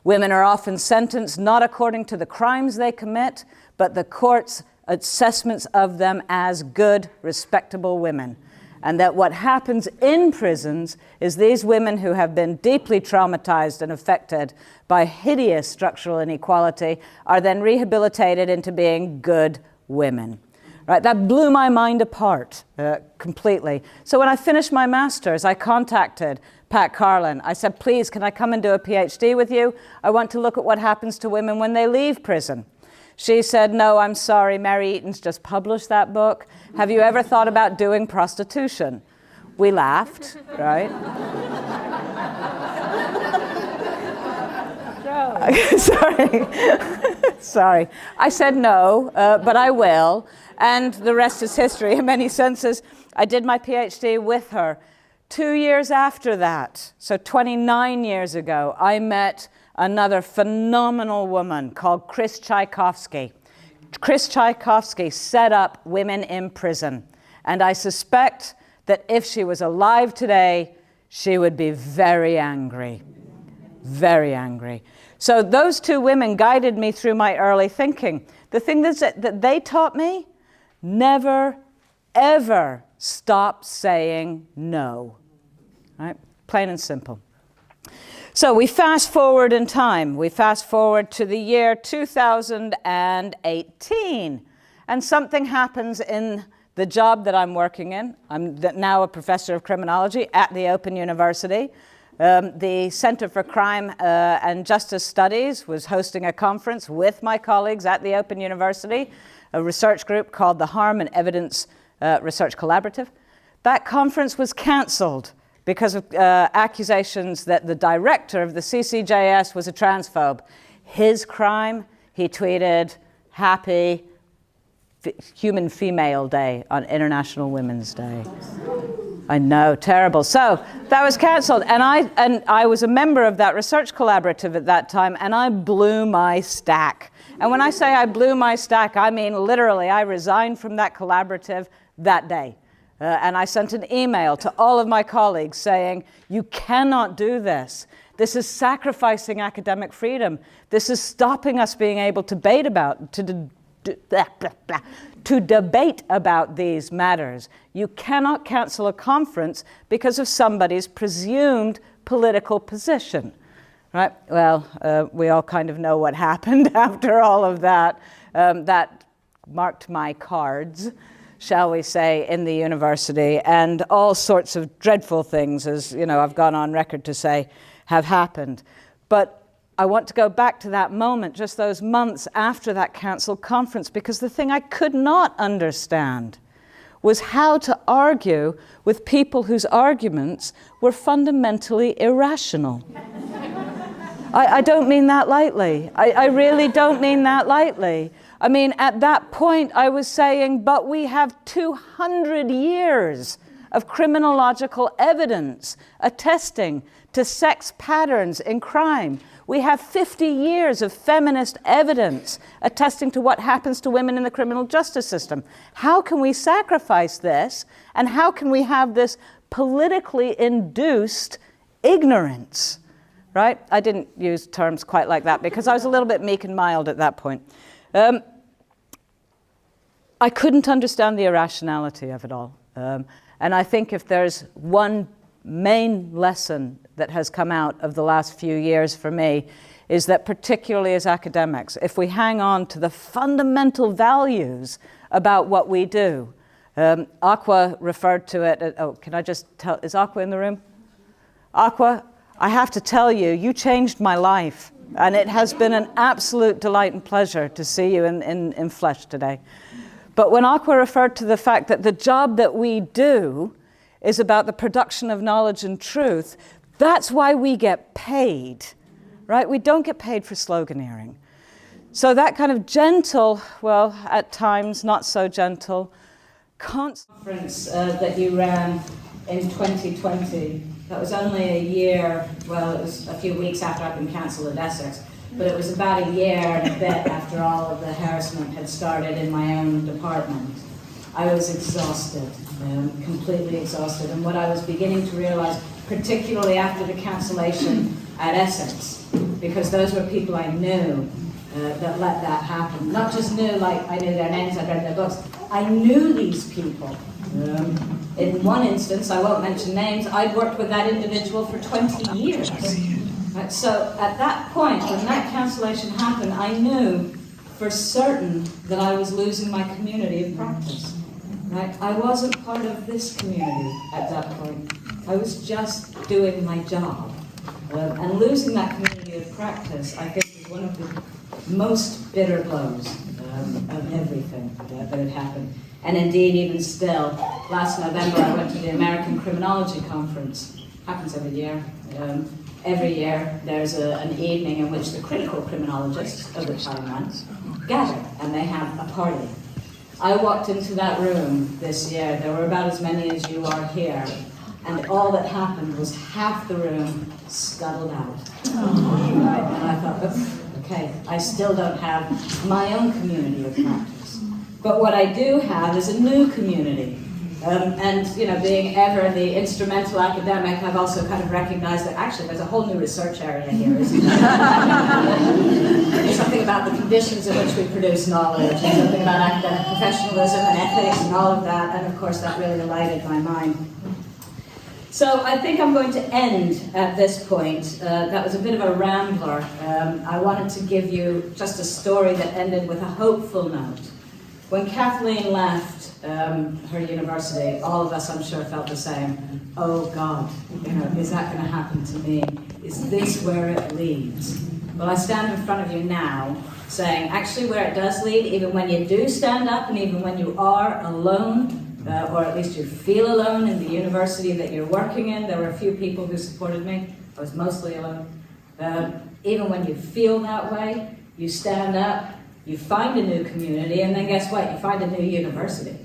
Women are often sentenced not according to the crimes they commit, but the court's assessments of them as good, respectable women. And that what happens in prisons is these women who have been deeply traumatized and affected by hideous structural inequality are then rehabilitated into being good women. Right? That blew my mind apart completely. So when I finished my master's, I contacted Pat Carlin. I said, please, can I come and do a PhD with you? I want to look at what happens to women when they leave prison. She said, no, I'm sorry, Mary Eaton's just published that book. Have you ever thought about doing prostitution? We laughed, right? Sorry. I said no, but I will. And the rest is history in many senses. I did my PhD with her. 2 years after that, so 29 years ago, I met another phenomenal woman called Chris Tchaikovsky. Chris Tchaikovsky set up women in prison. And I suspect that if she was alive today, she would be very angry. Very angry. So those two women guided me through my early thinking. The thing that they taught me, never, ever stop saying no. Right? Plain and simple. So we fast forward in time. We fast forward to the year 2018. And something happens in the job that I'm working in. I'm now a professor of criminology at the Open University. The Center for Crime and Justice Studies was hosting a conference with my colleagues at the Open University, a research group called the Harm and Evidence Research Collaborative. That conference was canceled because of accusations that the director of the CCJS was a transphobe. His crime, he tweeted, "Happy Human Female Day on International Women's Day." I know, terrible. So that was canceled, and I was a member of that research collaborative at that time, and I blew my stack. And when I say I blew my stack, I mean literally I resigned from that collaborative that day. And I sent an email to all of my colleagues saying, you cannot do this. This is sacrificing academic freedom. This is stopping us being able to debate about these matters. You cannot cancel a conference because of somebody's presumed political position. Right? Well, we all kind of know what happened after all of that. That marked my cards, shall we say, in the university, and all sorts of dreadful things, as you know, I've gone on record to say, have happened. But I want to go back to that moment, just those months after that canceled conference, because the thing I could not understand was how to argue with people whose arguments were fundamentally irrational. I don't mean that lightly. I really don't mean that lightly. I mean, at that point, I was saying, but we have 200 years of criminological evidence attesting to sex patterns in crime. We have 50 years of feminist evidence attesting to what happens to women in the criminal justice system. How can we sacrifice this? And how can we have this politically induced ignorance? Right? I didn't use terms quite like that because I was a little bit meek and mild at that point. I couldn't understand the irrationality of it all. And I think if there's one main lesson that has come out of the last few years for me, is that particularly as academics, if we hang on to the fundamental values about what we do, Aqua referred to it, can I just tell, is Aqua in the room? Aqua, I have to tell you, you changed my life. And it has been an absolute delight and pleasure to see you in flesh today. But when Aqua referred to the fact that the job that we do is about the production of knowledge and truth, that's why we get paid, right? We don't get paid for sloganeering. So that kind of gentle, well, at times not so gentle, conference that you ran in 2020, that was only a year, well, it was a few weeks after I'd been cancelled at Essex, but it was about a year and a bit after all of the harassment had started in my own department. I was exhausted, completely exhausted, and what I was beginning to realize, particularly after the cancellation at Essex, because those were people I knew that let that happen. Not just knew, like I knew their names, I'd read their books. I knew these people. In one instance, I won't mention names, I'd worked with that individual for 20 years. Right, so at that point, when that cancellation happened, I knew for certain that I was losing my community of practice. Right? I wasn't part of this community at that point. I was just doing my job. And losing that community of practice, I think, is one of the most bitter blows of everything that had happened. And indeed, even still, last November I went to the American Criminology Conference. Happens every year. Every year there's an evening in which the critical criminologists of the time gather, and they have a party. I walked into that room this year, there were about as many as you are here, and all that happened was half the room scuttled out. Right? And I thought, okay, I still don't have my own community of practice. But what I do have is a new community. And you know, being ever the instrumental academic, I've also kind of recognized that actually there's a whole new research area here, isn't there? Something about the conditions in which we produce knowledge, and something about academic professionalism and ethics and all of that, and of course that really lighted my mind. So I think I'm going to end at this point. That was a bit of a rambler. I wanted to give you just a story that ended with a hopeful note. When Kathleen left her university, all of us, I'm sure, felt the same. Oh God, you know, is that going to happen to me? Is this where it leads? Well, I stand in front of you now saying, actually, where it does lead, even when you do stand up and even when you are alone, or at least you feel alone in the university that you're working in. There were a few people who supported me. I was mostly alone. Even when you feel that way, you stand up, you find a new community, and then guess what? You find a new university.